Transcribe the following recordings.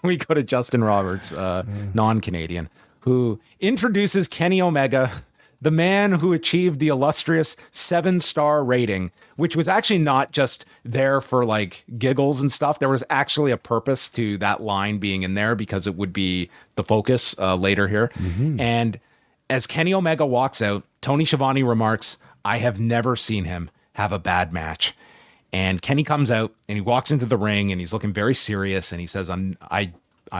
we go to Justin Roberts, non-Canadian, who introduces Kenny Omega, the man who achieved the illustrious 7-star rating, which was actually not just there for like giggles and stuff. There was actually a purpose to that line being in there because it would be the focus later here. And as Kenny Omega walks out, Tony Schiavone remarks, "I have never seen him have a bad match." And Kenny comes out and he walks into the ring and he's looking very serious. And he says, I'm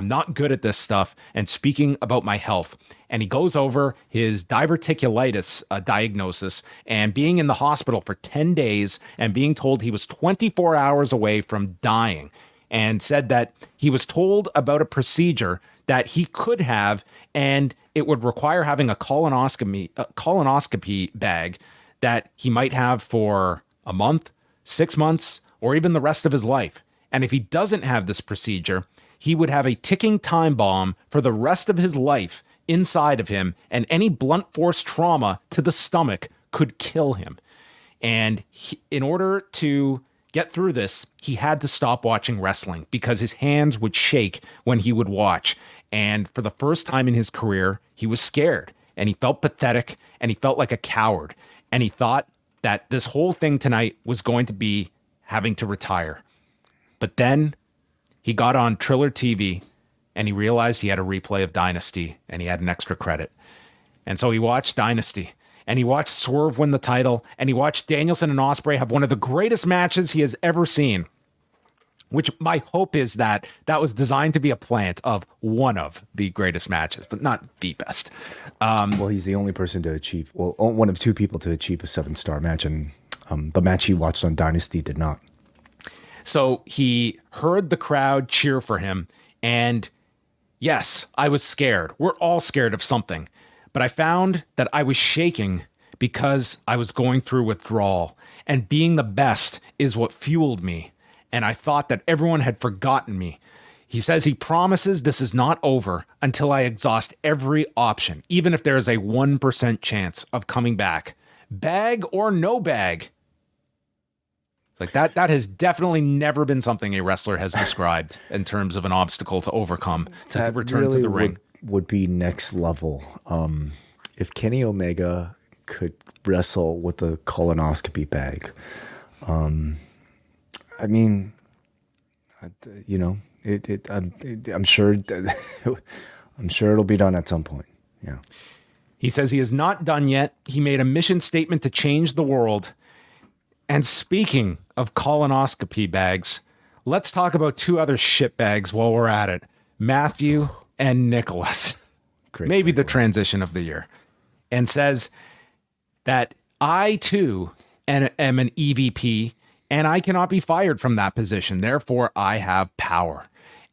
not good at this stuff. And speaking about my health, and he goes over his diverticulitis diagnosis and being in the hospital for 10 days and being told he was 24 hours away from dying, and said that he was told about a procedure that he could have, and it would require having a colonoscopy bag that he might have for a month, 6 months, or even the rest of his life. And if he doesn't have this procedure, he would have a ticking time bomb for the rest of his life inside of him, and any blunt force trauma to the stomach could kill him. And in order to get through this, he had to stop watching wrestling because his hands would shake when he would watch. And for the first time in his career, he was scared and he felt pathetic and he felt like a coward. And he thought that this whole thing tonight was going to be having to retire. But then he got on Triller TV and he realized he had a replay of Dynasty and he had an extra credit. And so he watched Dynasty and he watched Swerve win the title and he watched Danielson and Ospreay have one of the greatest matches he has ever seen, which my hope is that that was designed to be a plant of one of the greatest matches, but not the best. Well, he's the only person to achieve, well, one of two people to achieve a 7-star match, and the match he watched on Dynasty did not. So he heard the crowd cheer for him, and yes, I was scared. We're all scared of something, but I found that I was shaking because I was going through withdrawal, and being the best is what fueled me. And I thought that everyone had forgotten me. He says he promises this is not over until I exhaust every option, even if there is a 1% chance of coming back. Bag or no bag. It's like that has definitely never been something a wrestler has described in terms of an obstacle to overcome to That return really to the ring. would be next level. If Kenny Omega could wrestle with a colonoscopy bag, I mean, you know, I'm sure, I'm sure it'll be done at some point. Yeah. He says he is not done yet. He made a mission statement to change the world. And speaking of colonoscopy bags, let's talk about two other shit bags while we're at it. Matthew and Nicholas. Great Maybe the segue. transition of the year. And says that I too am an EVP and I cannot be fired from that position. Therefore, I have power.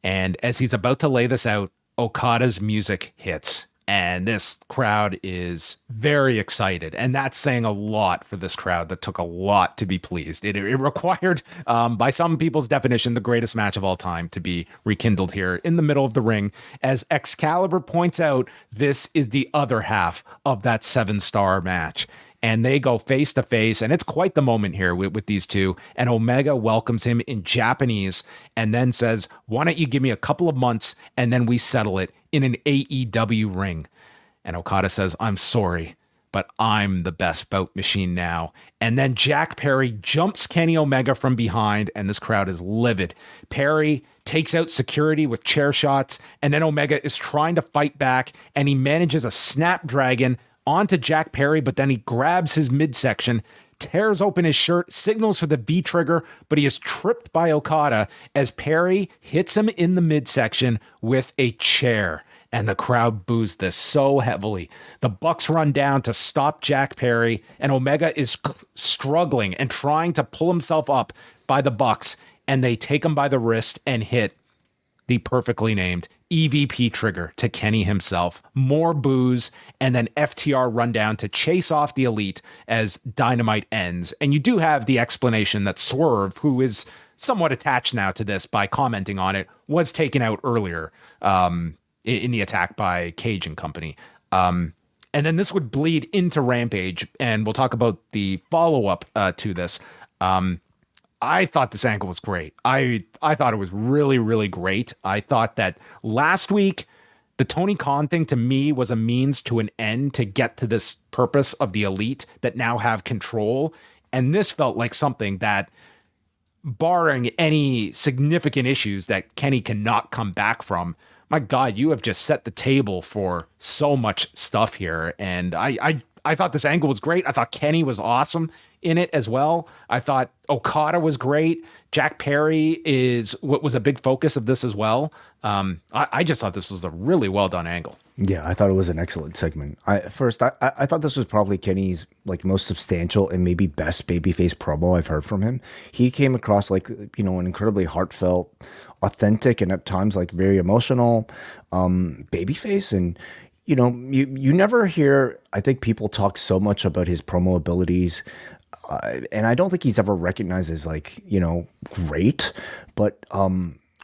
And as he's about to lay this out, Okada's music hits. And this crowd is very excited. And that's saying a lot for this crowd that took a lot to be pleased. It required, by some people's definition, the greatest match of all time to be rekindled here in the middle of the ring. As Excalibur points out, this is the other half of that 7-star match. And they go face to face, and it's quite the moment here with these two. And Omega welcomes him in Japanese and then says, "Why don't you give me a couple of months and then we settle it in an AEW ring?" And Okada says, "I'm sorry, but I'm the best bout machine now." And then Jack Perry jumps Kenny Omega from behind, and this crowd is livid. Perry takes out security with chair shots, and then Omega is trying to fight back, and he manages a snapdragon onto Jack Perry, but then he grabs his midsection, tears open his shirt, signals for the V trigger, but he is tripped by Okada as Perry hits him in the midsection with a chair. And the crowd boos this so heavily. The Bucks run down to stop Jack Perry, and Omega is struggling and trying to pull himself up by the Bucks, and they take him by the wrist and hit the perfectly named EVP trigger to Kenny himself. More boos, and then FTR run down to chase off the Elite as Dynamite ends. And you do have the explanation that Swerve, who is somewhat attached now to this by commenting on it, was taken out earlier in the attack by Cage and company. And then this would bleed into Rampage, and we'll talk about the follow-up to this. I thought this angle was great. I thought it was really, really great. I thought that last week, the Tony Khan thing to me was a means to an end to get to this purpose of the elite that now have control. And this felt like something that, barring any significant issues that Kenny cannot come back from, my God, you have just set the table for so much stuff here. And I thought this angle was great. I thought Kenny was awesome in it as well. I thought Okada was great. Jack Perry is what was a big focus of this as well. I just thought this was a really well done angle. Yeah, I thought it was an excellent segment. I thought this was probably Kenny's like most substantial and maybe best babyface promo I've heard from him. He came across like, you know, an incredibly heartfelt, authentic, and at times like very emotional babyface. And you know, you never hear, I think, people talk so much about his promo abilities. And I don't think he's ever recognized as like, you know, great, but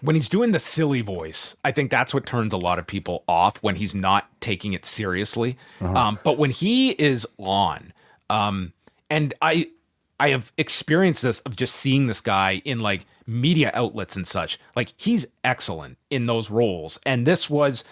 when he's doing the silly voice, I think that's what turns a lot of people off, when he's not taking it seriously. But when he is on, and I have experienced this of just seeing this guy in like media outlets and such, like he's excellent in those roles. And this was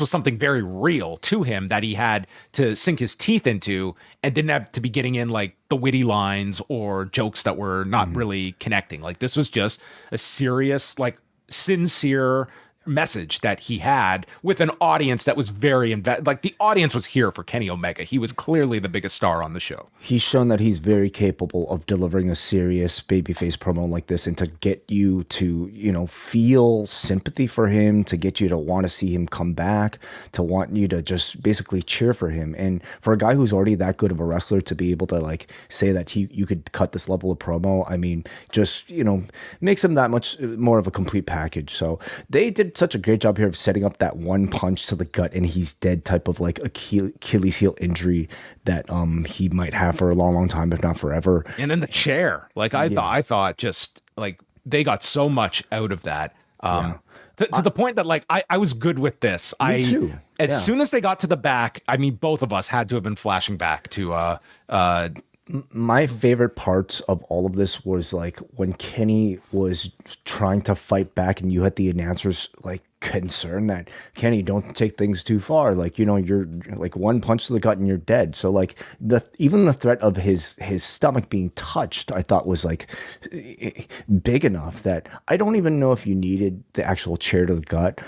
something very real to him that he had to sink his teeth into, and didn't have to be getting in like the witty lines or jokes that were not really connecting. Like this was just a serious, like sincere message that he had with an audience that was very like the audience was here for Kenny Omega. He was clearly the biggest star on the show. He's shown that he's very capable of delivering a serious babyface promo like this, and to get you to, you know, feel sympathy for him, to get you to want to see him come back, to want you to just basically cheer for him. And for a guy who's already that good of a wrestler to be able to like say that you could cut this level of promo, I mean, just, you know, makes him that much more of a complete package. So they did such a great job here of setting up that one punch to the gut and he's dead type of like Achilles heel injury that he might have for a long, long time, if not forever. And then the chair, like I thought just like they got so much out of that. To the point that like I was good with this. Me too. As soon as they got to the back, I mean, both of us had to have been flashing back to my favorite parts of all of this was like when Kenny was trying to fight back and you had the announcers like concerned that, Kenny, don't take things too far. Like, you know, you're like one punch to the gut and you're dead. So like even the threat of his stomach being touched, I thought was like big enough that I don't even know if you needed the actual chair to the gut.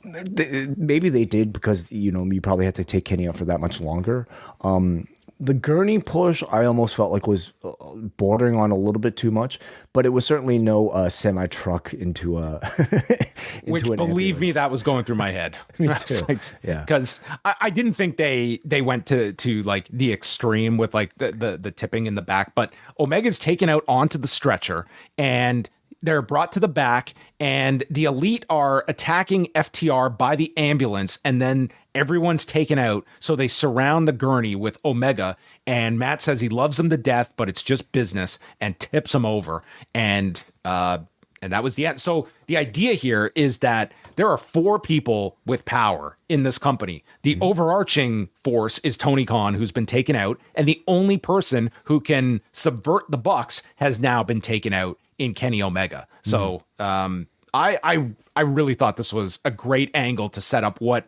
Maybe they did because, you know, you probably had to take Kenny out for that much longer. The gurney push, I almost felt like was bordering on a little bit too much, but it was certainly no semi truck into a. Which, believe me, that was going through my head. Me too. Like, yeah, because I didn't think they went to like the extreme with like the tipping in the back, but Omega's taken out onto the stretcher and they're brought to the back, and the elite are attacking FTR by the ambulance, and then everyone's taken out. So they surround the gurney with Omega, and Matt says he loves them to death, but it's just business, and tips him over. And that was the end. So the idea here is that there are 4 people with power in this company. The overarching force is Tony Khan, who's been taken out, and the only person who can subvert the Bucks has now been taken out in Kenny Omega. So I really thought this was a great angle to set up what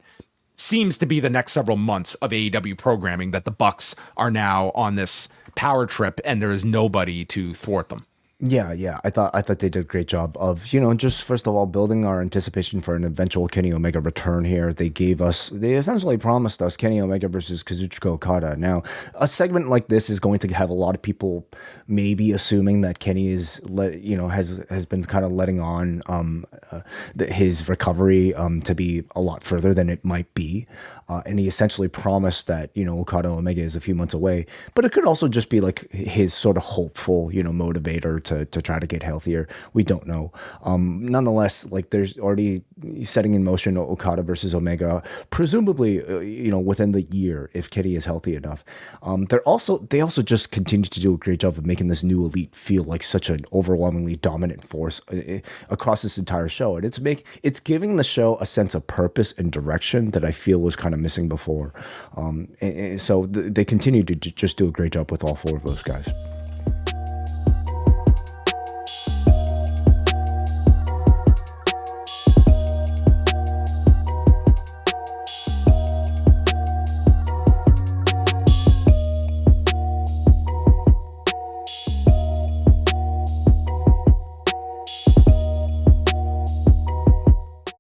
seems to be the next several months of AEW programming, that the Bucks are now on this power trip and there is nobody to thwart them. Yeah. I thought they did a great job of, you know, just first of all building our anticipation for an eventual Kenny Omega return here. They essentially promised us Kenny Omega versus Kazuchika Okada. Now, a segment like this is going to have a lot of people maybe assuming that Kenny has been kind of letting on his recovery to be a lot further than it might be. And he essentially promised that, you know, Okada Omega is a few months away, but it could also just be like his sort of hopeful, you know, motivator to try to get healthier. We don't know. Nonetheless, like there's already setting in motion Okada versus Omega, presumably, you know, within the year if Kenny is healthy enough. They also just continue to do a great job of making this new elite feel like such an overwhelmingly dominant force across this entire show, and it's giving the show a sense of purpose and direction that I feel was kind of missing before. So they continue to just do a great job with all 4 of those guys.